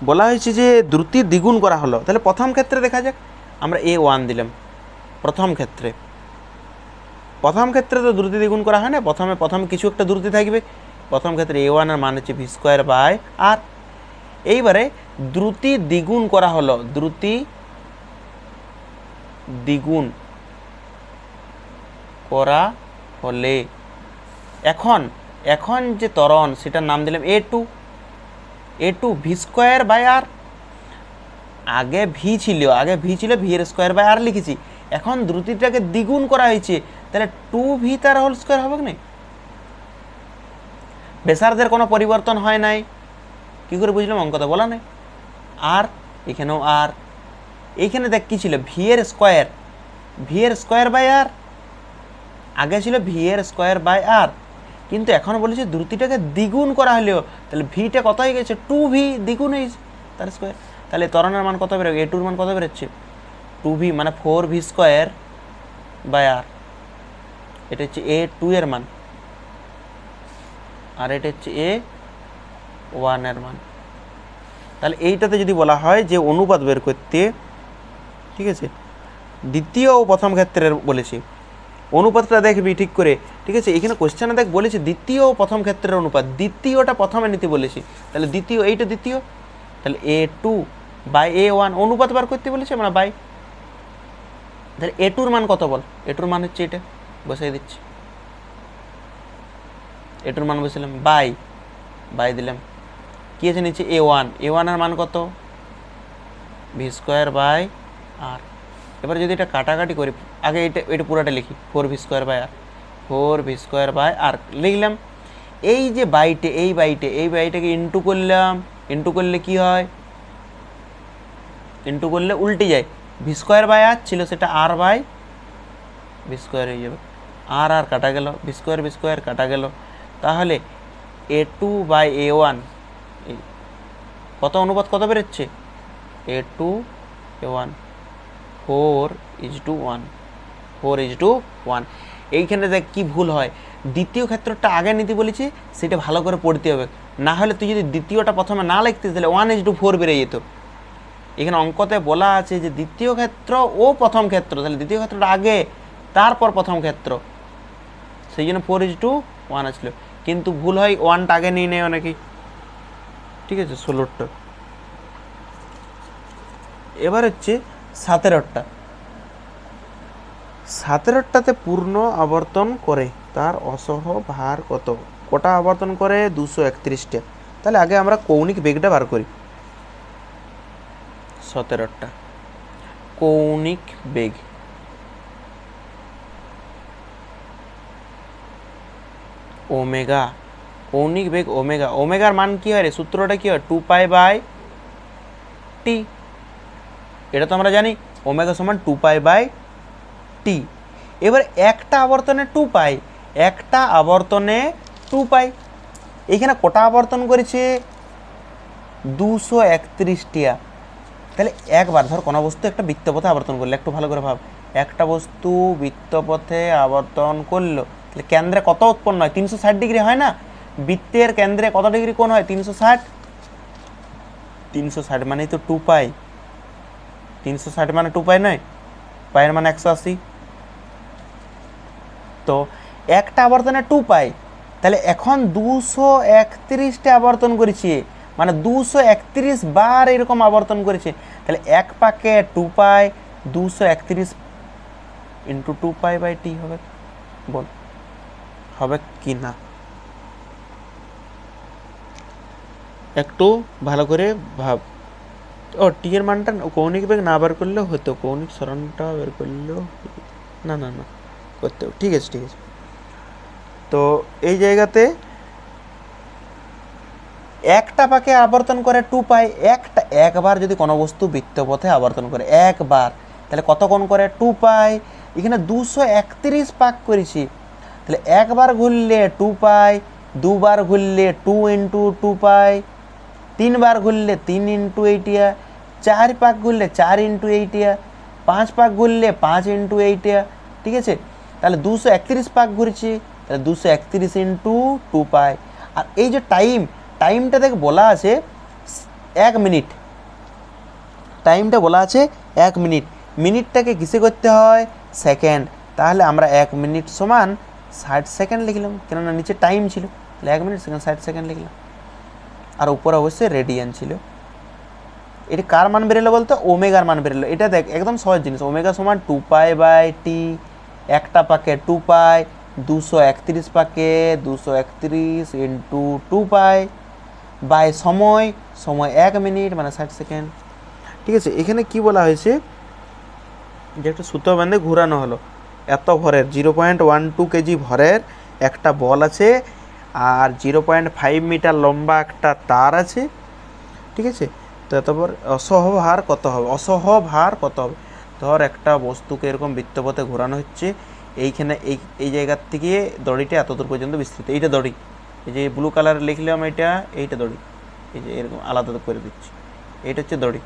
বলা হয়েছে যে দ্রুতি দ্বিগুণ করা হলো, তাহলে প্রথম ক্ষেত্রে দেখা যাক, আমরা a1 দিলাম। প্রথম ক্ষেত্রে তো দ্রুতি দ্বিগুণ করা হয় না, প্রথমে কিছু একটা দ্রুতি থাকবে। প্রথম ক্ষেত্রে a1 এর মান হচ্ছে v²/r। এইবারে দ্রুতি দ্বিগুণ করা হলো, দ্রুতি দ্বিগুণ করা হলে এখন যে ত্বরণ সেটার নাম দিলাম a2 v²/r। আগে ভি ছিল ভি এর স্কোয়ার/r লিখেছি, এখন দ্রুতিটাকে দ্বিগুণ করা হয়েছে, তাহলে 2v তার হোল স্কোয়ার হবে না? ব্যাসার্ধের কোনো পরিবর্তন হয় নাই, কি করে বুঝলাম? অঙ্কটা বলা নেই। আর এখানেও আর, এইখানে দেখ কি ছিল, ভি এর স্কোয়ার/r, আগে ছিল ভি এর স্কোয়ার/r, কিন্তু এখন বলেছে দ্রুতিটাকে দ্বিগুণ করা হলেও, তাহলে ভিটা কত হয়ে গেছে 2v, দ্বিগুণ হয়েছে তার স্কোয়ার, তাহলে ত্বরণের মান কত বেরোবে, a2 এর মান কত বেরোচ্ছে 2v, মানে 4v²/r। এটা হচ্ছে a2 এর মান, আর এটা হচ্ছে a1 এর মান। তাহলে এইটাতে যদি বলা হয় যে অনুপাত বের করতে, ঠিক আছে, দ্বিতীয় ও প্রথম ক্ষেত্রের বলেছি, অনুপাতটা দেখবি ঠিক করে। ঠিক আছে, এখানে কোশ্চেনে দেখ বলেছে দ্বিতীয় ও প্রথম ক্ষেত্রের অনুপাত, দ্বিতীয়টা প্রথমে নিতে বলেছি, তাহলে এইটা দ্বিতীয়, তাহলে a2/a1 অনুপাত বার করতে বলেছে আমরা বাই, তাহলে a2 এর মান কত বল, a2 এর মান হচ্ছে এটা, বসাই দিচ্ছি এটার মান বসিলাম বাই বাই দিলাম, কি আছে নিচে a1, a1 এর মান কত ভি স্কোয়ার বাই আর। এবার যদি এটা কাটাকাটি করি, আগে এটা পুরোটা লিখি 4v square by R, 4v square by R লিখলাম। এই যে এই বাইটাকে ইন্টু করলাম, ইন্টু করলে কি হয়, ইন্টু করলে উল্টে যায়, ভি স্কোয়ার বাই আর ছিল সেটা আর বাই ভি স্কোয়ার হয়ে যাবে, আর আর কাটা গেল, ভি স্কোয়ার কাটা গেল, তাহলে a2 বাই a1 কত অনুপাত কত বেরোচ্ছে, a2 a1 4:1, 4:1। এইখানে দেখ কি ভুল হয়, দ্বিতীয় ক্ষেত্রটা আগে নিতে বলেছি, সেটা ভালো করে পড়তে হবে, না হলে তুই যদি দ্বিতীয়টা প্রথমে না লিখতিস তাহলে 1:4 বেড়ে যেত। এখানে অঙ্কতে বলা আছে যে দ্বিতীয় ক্ষেত্র ও প্রথম ক্ষেত্র, তাহলে দ্বিতীয় ক্ষেত্রটা আগে তারপর প্রথম ক্ষেত্র, সেই জন্য 4:1 আসলো, কিন্তু ভুল হয় 1টা আগে নিয়ে নেয় অনেকেই, ঠিক আছে 16টা। এবার হচ্ছে 17টা, 17টাতে পূর্ণ আবর্তন করে তার অসহ ভার কত, কটা আবর্তন করে 231টা, তাহলে আগে আমরা কৌণিক বেগটা বার করি। 17টা কৌণিক বেগ, ওমেগা, কৌণিক বেগ ওমেগা, ওমেগার মান কি হয় রে, সূত্রটা কি হয় 2π/t, এটা তো আমরা জানি ওমেগা সমান 2π/t। এবার একটা আবর্তনে 2π, একটা আবর্তনে 2π, এইখানে কটা আবর্তন করেছে 231টা, তাহলে একবার ধর কোনো বস্তু একটা বৃত্তপথে আবর্তন করলো, একটু ভালো করে ভাব, একটা বস্তু বৃত্তপথে আবর্তন করলো, তাহলে কেন্দ্রে কত উৎপন্ন হয়, 360 ডিগ্রি হয় না, বৃত্তের কেন্দ্রে কত ডিগ্রি কোণ হয় 360, 360 মানেই তো 2π, 360 মানে 2π নয়, পায়ের মানে 180, তো একটা আবর্তনে 2π, তাহলে এখন 231টা আবর্তন করেছি, মানে 231 বার এরকম আবর্তন করেছে, তাহলে এক পাকে 2π, 231 ইন্টু 2π/t হবে, বল হবে কি না, একটু ভালো করে ভাব। ও টি এর মানটা কৌণিক বেগ না বার করলেও হতো, কৌণিক সরণটা বের করলেও না না না করতে, ঠিক আছে ঠিক আছে। তো এই জায়গাতে একটা পাকে আবর্তন করে 2π, একবার যদি কোনো বস্তু বৃত্তপথে আবর্তন করে একবার, তাহলে কত কোণ করে 2π, এখানে 231 পাক করেছি, তাহলে একবার ঘুরলে 2π, দুবার ঘুরলে 2 × 2π, তিনবার ঘুরলে 3 × 8, 4 পাক ঘুরলে 4 × 8, 5 পাক ঘুরলে 5 × 8, ঠিক আছে, তাহলে 231 পাক ঘুরছি, তাহলে 231 × 2π। আর এই যে টাইমটা দেখ বলা আছে 1 মিনিট, টাইমটা বলা আছে 1 মিনিট, মিনিটটাকে কিসে করতে হয় সেকেন্ড, তাহলে আমরা 1 মিনিট সমান 60 সেকেন্ড লিখলাম, কেননা নিচে টাইম ছিল, তাহলে 1 মিনিট সেকেন্ড 60 সেকেন্ড লিখলাম, আর উপরে অবশ্যই রেডিয়ান ছিল। এটা কার মান বেরোলো বলতো, ওমেগার মান বেরোলো, এটা দেখ একদম সহজ জিনিস, ওমেগা সমান 2π/t, একটা পাকে 2π, 231 পাকে 231 ইন্টু 2π বাই সময়, 1 মিনিট মানে 60 সেকেন্ড, ঠিক আছে। এখানে কি বলা হয়েছে যে একটা সুতো বেঁধে ঘোরানো হলো, এত ভরের 0.12 কেজি ভরের একটা বল আছে, আর 0.5 মিটার লম্বা একটা তার আছে, ঠিক আছে। তো তারপর অসহ ভার কত হবে, ধর একটা বস্তুকে এরকম বৃত্তপথে ঘোরানো হচ্ছে, এইখানে এই জায়গার থেকে দড়িটা এতদূর পর্যন্ত বিস্তৃত, এইটা দড়ি, এই যে ব্লু কালার লিখলাম এইটা দড়ি, এই যে এরকম আলাদা করে দিচ্ছি, এইটা হচ্ছে দড়ি।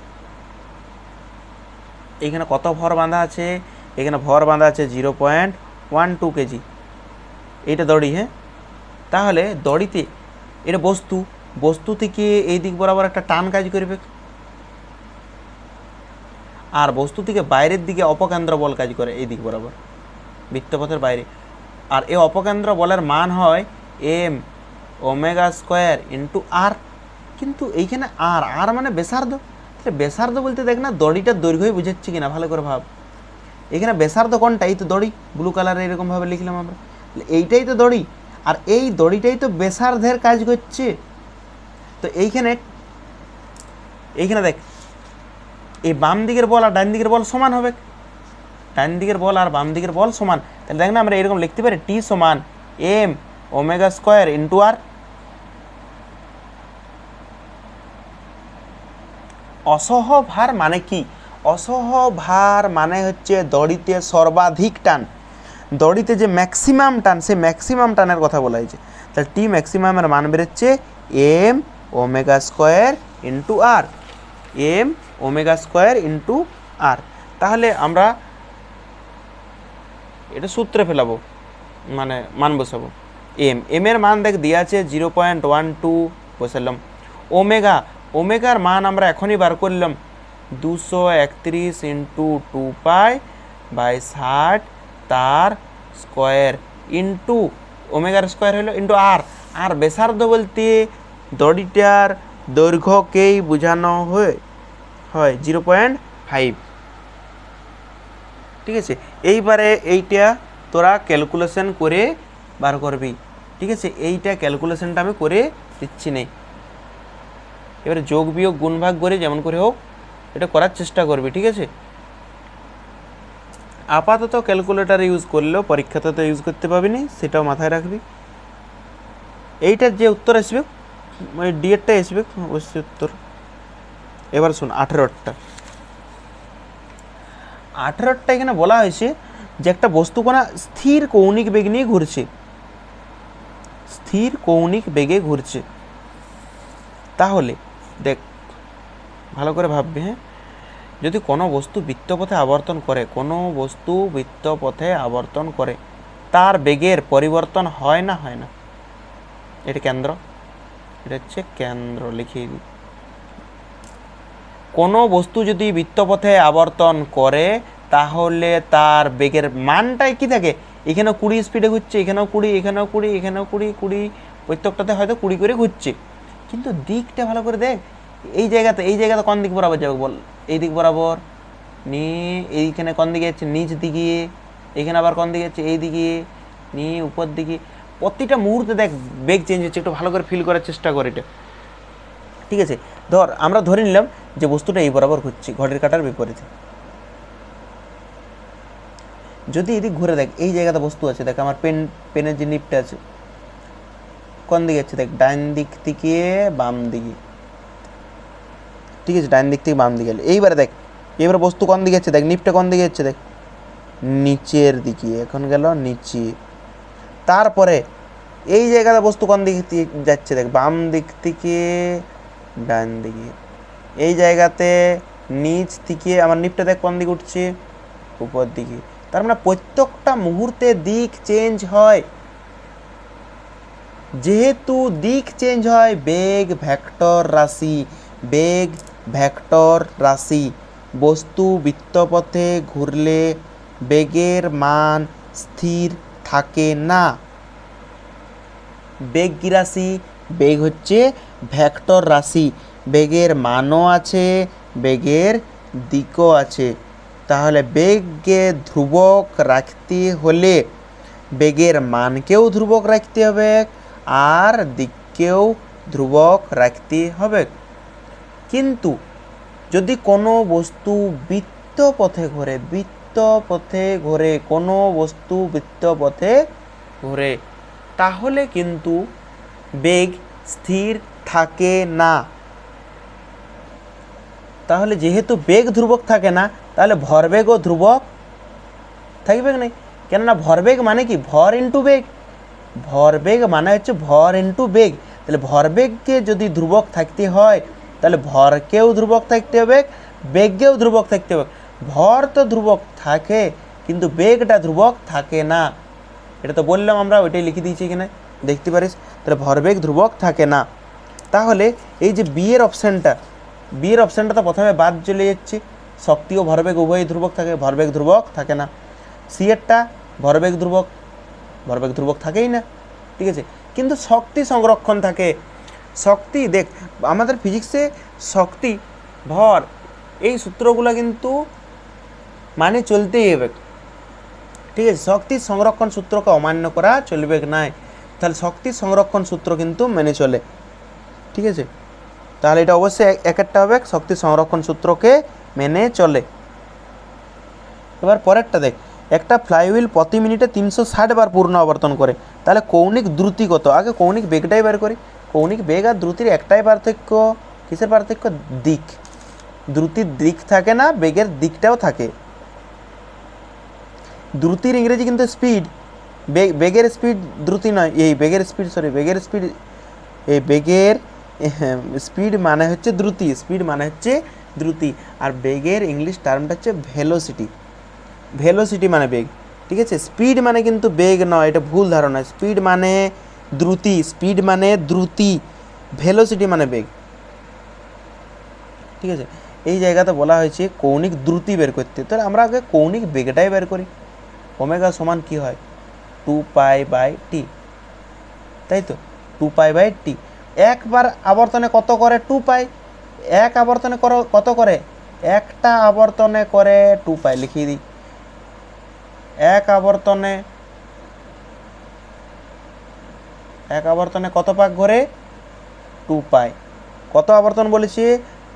এইখানে কত ভর বাঁধা আছে, এখানে ভর বাঁধা আছে 0.12 কেজি, এইটা দড়ি, হ্যাঁ। তাহলে দড়িতে এটা বস্তু থেকে এই দিক বরাবর একটা টান কাজ করবে, আর বস্তু থেকে বাইরের দিকে অপকেন্দ্র বল কাজ করে এই দিক বরাবর বৃত্তপথের বাইরে, আর এই অপকেন্দ্র বলের মান হয় m ওমেগা² ইন্টু আর, কিন্তু এইখানে আর মানে ব্যাসার্ধ, তাহলে ব্যাসার্ধ বলতে দেখ না দড়িটার দৈর্ঘ্যই বুঝাচ্ছি কিনা ভালো করে ভাব, এখানে ব্যাসার্ধ কোনটা, এই তো দড়ি, ব্লু কালারে এরকমভাবে লিখলাম আমরা, এইটাই তো দড়ি, আর এই দড়িটাই তো ব্যাসার্ধের কাজ করছে। তো এইখানে দেখ, এই বাম দিকের বল আর ডান দিকের বল সমান হবে, ডান দিকের বল আর বাম দিকের বল সমান। তাহলে দেখ না আমরা এরকম লিখতে পারি টি সমান এম ওমেগা স্কোয়ার ইন্টু আর। অসহভার মানে কি? অসহভার মানে হচ্ছে দড়িতে সর্বাধিক টান, দড়িতে যে ম্যাক্সিমাম টান, সে ম্যাক্সিমাম টানের কথা বলা হয়েছে। তাহলে টি ম্যাক্সিমামের মান বেরোচ্ছে এম ওমেগা স্কোয়ার ইন্টু আর, এম ওমেগা স্কোয়ার ইন্টু আর। তাহলে আমরা এটা সূত্রে ফেলাবো, মানে মান বসাবো। এম এর মান দেখ দেওয়া আছে 0.12 বসালাম। ওমেগার মান আমরা এখনই বার করলাম 231 ইন্টু 2π/60 তার স্কোয়ার ইন্টু ওমেগার স্কোয়ার হলো ইন্টু আর। আর ব্যাসার্ধ বলতে দড়িটার দৈর্ঘ্যকেই বোঝানো হয় 0.5। ঠিক আছে, এইবারে এইটা তোরা ক্যালকুলেশন করে বার করবি। ঠিক আছে, এইটা ক্যালকুলেশনটা আমি করে দিচ্ছি নেই। এবারে যোগ বিয়োগ গুণ ভাগ করে যেমন করে হোক এটা করার চেষ্টা করবি। ঠিক আছে, আপাতত ক্যালকুলেটার ইউজ করলেও পরীক্ষাতে তো ইউজ করতে পাবি না, সেটাও মাথায় রাখবি। এইটার যে উত্তর আসবে মানে ডিএরটা আসবে অবশ্যই উত্তর। এবার শুন 18টা এখানে বলা হয়েছে যে একটা বস্তুকণা স্থির কৌণিক বেগ নিয়ে ঘুরছে, স্থির কৌণিক বেগে ঘুরছে। তাহলে দেখ ভালো করে ভাববি, হ্যাঁ, যদি কোনো বস্তু বৃত্তপথে আবর্তন করে, কোনো বস্তু বৃত্তপথে আবর্তন করে, তার বেগের পরিবর্তন হয় না হয় না? এটা কেন্দ্র, এটা হচ্ছে কেন্দ্র, লিখিয়ে দিই। কোনো বস্তু যদি বৃত্তপথে আবর্তন করে তাহলে তার বেগের মানটাই কি থাকে? এখানেও 20 স্পিডে ঘুরছে, এখানেও 20, এখানেও 20, এখানেও 20, প্রত্যেকটাতে হয়তো 20 করে ঘুরছে, কিন্তু দিকটা ভালো করে দেখ। এই জায়গাতে কোন দিক বরাবর যাবে বল? এই দিক বরাবর। এইখানে কোন দিকে যাচ্ছে? নিচ দিকে। এখানে আবার কোন দিকে যাচ্ছে? এই দিকে। উপর দিকে। প্রতিটা মুহূর্তে দেখ বেগ চেঞ্জ হচ্ছে, একটু ভালো করে ফিল করার চেষ্টা করে এটা। ঠিক আছে, আমরা ধরে নিলাম যে বস্তুটা এই বরাবর ঘুরছে ঘড়ির কাঁটার বিপরীতে। যদি এদিক ঘুরে দেখ, এই জায়গাতে বস্তু আছে, দেখ আমার পেনের যে নিপটা আছে কোন দিকে যাচ্ছে? দেখ ডান দিক থেকে বাম দিকে। ঠিক আছে, ডান দিক থেকে বাম দিকে গেলে এইবারে দেখ, এবারে বস্তু কোন দিকে যাচ্ছে? দেখ নিপটা কোন দিকে যাচ্ছে? দেখ নিচের দিকে, এখন গেল নিচে। তারপরে এই জায়গাতে বস্তু কোন দিক যাচ্ছে? দেখ বাম দিক থেকে ডান দিকে। এই জায়গাতে নিচ থেকে আমার নিপটা দেখ কোন দিকে উঠছে? উপর দিকে। তার মানে প্রত্যেকটা মুহূর্তে দিক চেঞ্জ হয়। যেহেতু দিক চেঞ্জ হয়, বেগ ভেক্টর রাশি, বস্তু বৃত্তপথে ঘুরলে বেগের মান স্থির থাকে না। বেগ কি রাশি? বেগ হচ্ছে ভেক্টর রাশি, বেগের মানও আছে, বেগের দিকও আছে। তাহলে বেগকে ধ্রুবক রাখতে হলে বেগের মানকেও ধ্রুবক রাখতে হবে আর দিককেও ধ্রুবক রাখতে হবে। কিন্তু যদি কোনো বস্তু বৃত্তপথে ঘোরে, তাহলে কিন্তু বেগ স্থির থাকে না। তাহলে যেহেতু বেগ ধ্রুবক থাকে না, তাহলে ভরবেগও ধ্রুবক থাকবে না। কেননা ভরবেগ মানে কি? ভর ইন্টু বেগ। ভরবেগ মানে হচ্ছে ভর ইন্টু বেগ। তাহলে ভরবেগকে যদি ধ্রুবক থাকতে হয়, তাহলে ভরকেও ধ্রুবক থাকতে হবে, বেগকেও ধ্রুবক থাকতে হবে। ভর তো ধ্রুবক থাকে, কিন্তু বেগটা ধ্রুবক থাকে না। এটা তো বললাম আমরা, ওইটাই লিখে দিয়েছি এখানে, দেখতে পারিস। তাহলে ভরবেগ ধ্রুবক থাকে না। তাহলে এই যে বি এর অপশানটা তো প্রথমে বাদ চলে যাচ্ছে। শক্তি ও ভরবেগ উভয়ই ধ্রুবক থাকে, ভরবেগ ধ্রুবক থাকে না। সি এরটা ভরবেগ ধ্রুবক থাকেই না। ঠিক আছে, কিন্তু শক্তি সংরক্ষণ থাকে। শক্তি দেখ, আমাদের ফিজিক্সে শক্তি, ভর, এই সূত্রগুলো কিন্তু মানে চলতেই হবে। ঠিক আছে, শক্তি সংরক্ষণ সূত্রকে অমান্য করা চলবে না। তাহলে শক্তি সংরক্ষণ সূত্র কিন্তু মেনে চলে। ঠিক আছে, তাহলে এটা অবশ্যই এক একটা হবে শক্তি সংরক্ষণ সূত্রকে মেনে চলে। এবার পরেরটা দেখ, একটা ফ্লাইহুইল প্রতি মিনিটে 360 বার পূর্ণ আবর্তন করে, তাহলে কৌণিক দ্রুতি কত? আগে কৌণিক বেগটাই বের করি। কৌণিক বেগ আর দ্রুতির একটাই পার্থক্য, কিসের পার্থক্য? দিক। দ্রুতির দিক থাকে না, বেগের দিকটাও থাকে। দ্রুতির ইংরেজি কিন্তু স্পিড, বেগের স্পিড দ্রুতি নয়, এই বেগের স্পিড বেগের স্পিড, এই বেগের স্পিড মানে হচ্ছে দ্রুতি, স্পিড মানে হচ্ছে দ্রুতি। আর বেগের ইংলিশ টার্মটা হচ্ছে ভেলোসিটি, ভেলোসিটি মানে বেগ। ঠিক আছে, স্পিড মানে কিন্তু বেগ নয়, এটা ভুল ধারণা। স্পিড মানে দ্রুতি, স্পিড মানে দ্রুতি, ভেলোসিটি মানে বেগ। ঠিক আছে, এই জায়গাতে বলা হয়েছে কৌণিক দ্রুতি বের করতে, তাহলে আমরা আগে কৌণিক বেগটাই বের করি। ওমেগা সমান কি হয়? 2π/t, তাই তো, 2π/t। একবার আবর্তনে কত করে? 2π। এক আবর্তনে কত করে? একটা আবর্তনে করে 2π। লিখিয়ে দিই, এক আবর্তনে কত পাক ঘোরে? 2π। কত আবর্তন বলেছি?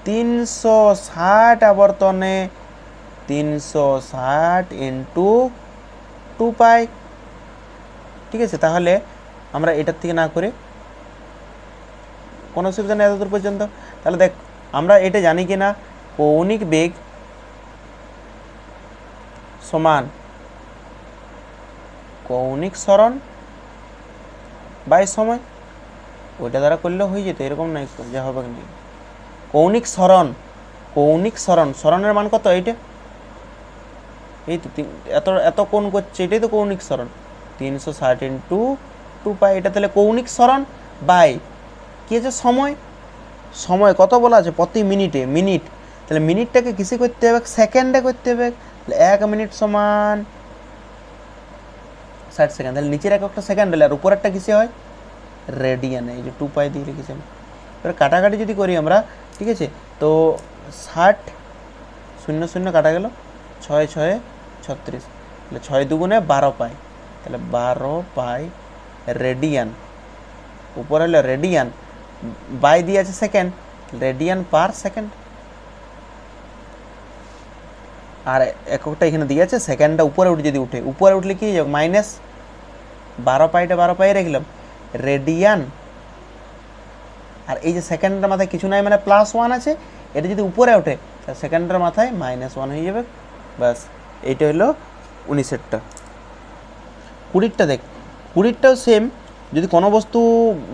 360 আবর্তনে 360 ইন্টু 2π। ঠিক আছে, তাহলে আমরা এটার থেকে না করে কোনো অসুবিধা নেই এতদূর পর্যন্ত। তাহলে দেখ, আমরা এটা জানি কি না, কৌণিক বেগ সমান কৌণিক সরণ বাই সময়। ওইটা দ্বারা করলেও হয়ে যেত, এরকম নাই যা হবে না। কৌণিক সরণ, কৌণিক সরণ, সরণের মান কত? এইটা, এই তো এত কোণ করছে, এটাই তো কৌণিক সরণ। 360 ইন্টু 2π, এটা তাহলে কৌণিক সরণ বাই কি আছে? সময়। সময় কত বলা আছে? প্রতি মিনিটে, মিনিট। তাহলে মিনিটটাকে কিসে করতে হবে? সেকেন্ডে করতে হবে। তাহলে 1 মিনিট সমান 60 সেকেন্ড। তাহলে নিচের একটা সেকেন্ড হলে, আর উপরেরটা কিসে হয়? রেডিয়ানে। এই যে 2π দিয়ে লিখেছি আমি। এবার কাটাকাটি যদি করি আমরা, ঠিক আছে, তো 60, 0 0 কাটা গেল, 6 6 36, তাহলে 6 দুগুণে 12π, তাহলে 12π রেডিয়ান। উপরে হলো রেডিয়ান, বাই দিয়ে আছে সেকেন্ড, রেডিয়ান পার সেকেন্ড। আর এককটা এখানে দিয়ে আছে, সেকেন্ডটা উপরে উঠে, যদি উঠে, উপরে উঠলে কি যাবে? মাইনাস 12πটা 12π রাখলাম, রেডিয়ান। আর এই যে সেকেন্ডের মাথায় কিছু নাই, মানে +1 আছে, এটা যদি উপরে ওঠে তাহলে সেকেন্ডের মাথায় -1 হয়ে যাবে। ব্যাস, এইটা হলো 19টা। 20টা দেখ, 20টাও সেম। যদি কোনো বস্তু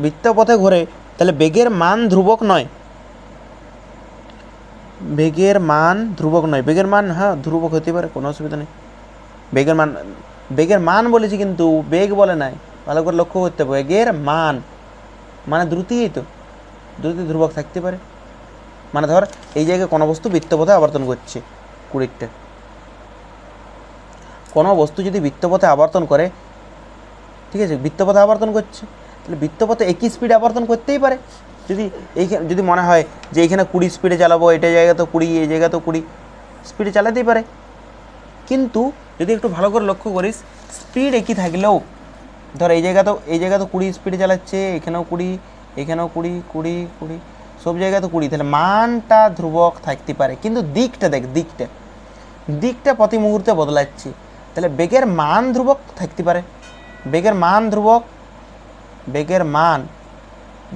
বৃত্তপথে ঘোরে তাহলে বেগের মান ধ্রুবক নয়, বেগের মান ধ্রুবক নয়। বেগের মান হ্যাঁ ধ্রুবক হতে পারে, কোনো অসুবিধা নেই। বেগের মান বলেছি, কিন্তু বেগ বলে নাই, ভালো করে লক্ষ্য করতে হবে। বেগের মান মানে দ্রুতিই তো, দ্রুতি ধ্রুবক থাকতে পারে। মানে ধর এই জায়গায় কোনো বস্তু বৃত্তপথে আবর্তন করছে, 20টা। কোনো বস্তু যদি বৃত্তপথে আবর্তন করে, ঠিক আছে, বৃত্তপথে আবর্তন করছে, তাহলে বৃত্তপথে একই স্পিডে আবর্তন করতেই পারে। যদি মনে হয় যে এইখানে 20 স্পিডে চালাবো, এটা জায়গা তো 20, এই জায়গা তো 20, স্পিডে চালাতেই পারে। কিন্তু যদি একটু ভালো করে লক্ষ্য করিস, স্পিড একই থাকলেও, ধর এই জায়গা তো 20 স্পিডে চালাচ্ছে, এখানেও 20, এখানেও 20 20 20, সব জায়গায় তো 20, তাহলে মানটা ধ্রুবক থাকতে পারে। কিন্তু দিকটা দেখ, দিকটা প্রতি মুহূর্তে বদলাচ্ছে, তাহলে বেগের মান ধ্রুবক থাকতে পারে। বেগের মান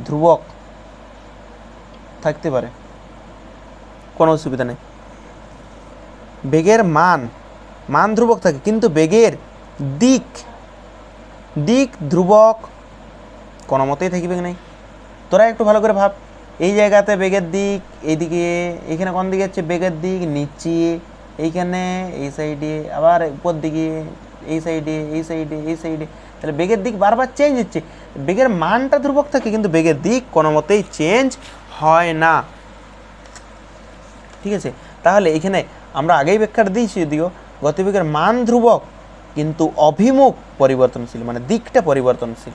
ধ্রুবক থাকতে পারে, কোনো অসুবিধা নেই। বেগের মান ধ্রুবক থাকে, কিন্তু বেগের দিক ধ্রুবক কোনো মতেই থাকবে না। তোরা একটু ভালো করে ভাব, এই জায়গাতে বেগের দিক এইদিকে, এইখানে কোন দিকে হচ্ছে বেগের দিক? নিচে, এইখানে এই সাইডে, আবার উপর দিকে, এই সাইডে। তাহলে বেগের দিক বারবার চেঞ্জ হচ্ছে। বেগের মানটা ধ্রুবক থাকে, কিন্তু বেগের দিক কোনো মতেই চেঞ্জ হয় না। ঠিক আছে, তাহলে এখানে আমরা আগেই ব্যাখ্যাটা দিয়েছি, যদিও গতিবেগের মান ধ্রুবক কিন্তু অভিমুখ পরিবর্তনশীল, মানে দিকটা পরিবর্তনশীল।